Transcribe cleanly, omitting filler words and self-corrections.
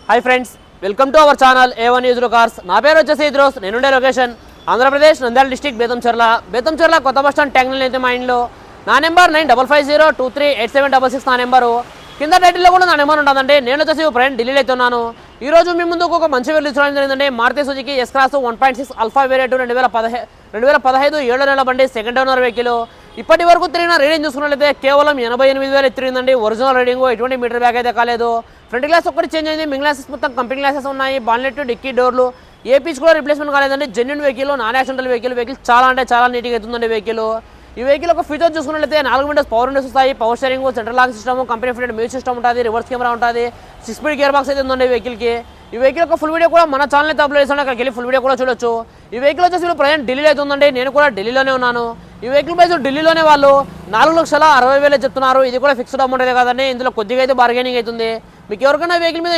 Hi friends, welcome to our channel A1 news cars. నా పేరు వచ్చేసి ఇద్రోస్. నేనుండే లొకేషన్ ఆంధ్రప్రదేశ్ నంద్యాల డిస్టిక్ బేతంచెర్ల కొత్త బస్ స్టాండ్ ట్యాంగ్లో అయితే మా ఇంట్లో. నా నెంబర్ 9550238766 నా నెంబరు. కింద టైటిల్లో కూడా నా నెంబర్ ఉంటుందండి. నేను వచ్చేసి ఫ్రెండ్ ఢిల్లీలో అయితే ఉన్నాను. ఈ రోజు మీ ముందుకు ఒక మంచి వెళ్లి చూడడం జరిగిందండి. Maruti Suzuki S class 1.6 alpha variant 2015 7 నెలల బండి, సెకండ్ ఓనర్ వెహికల్. ఇప్పటి వరకు తిరిగిన రీడింగ్ చూసుకున్నట్లయితే కేవలం 88,000 తిరిగిందండి. ఒరిజినల్ రీడింగ్, ఎటువంటి మీటర్ బ్యాగ్ అయితే కాలేదు. ఫ్రంట్ గ్లాస్ ఒక్కటి చేంజ్ అయింది, మిగిలిన గ్లాసెస్ మొత్తం కంపెనీ గ్లాసెస్ ఉన్నాయి. బాన్లెట్, డిక్కీ డోర్లు ఏ పీస్ కూడా రిప్లేస్మెంట్ కాలేదండి. Genuine vehicle, non accidental vehicle చాలా అంటే చాలా నీట్గా అవుతుందండి వెహికల్. ఈ వెహికల్ ఒక ఫీచర్ చూసుకున్నట్లయితే 4 విండోస్ పవర్ విండోస్ వస్తాయి, power steering, central lock system, company fitted music system ఉంటుంది, రివర్స్ కెమెరా ఉంటుంది, 6 స్పీడ్ గేర్ బాక్స్ అయితే ఉందండి వెహికల్కి. ఈ వెహికల్ ఒక ఫుల్ వీడియో కూడా మన ఛానల్ అయితే అప్లోడ్ చేస్తాను, అక్కడికి వెళ్ళి ఫుల్ వీడియో కూడా చూడొచ్చు. ఈ వెహికల్ వచ్చేసి ప్రజెంట్ ఢిల్లీలో అయితే ఉందండి. నేను కూడా ఢిల్లీలోనే ఉన్నాను. ఈ వెహికల్ ప్రైస్ ఢిల్లీలోనే వాళ్ళు 4,60,000 చెప్తున్నారు. ఇది కూడా ఫిక్స్డ్ అమౌంట్ అయితే కాదండి, ఇందులో కొద్దిగా అయితే బార్గెనింగ్ అవుతుంది. మీకు ఎవరికైనా వెహికల్ మీద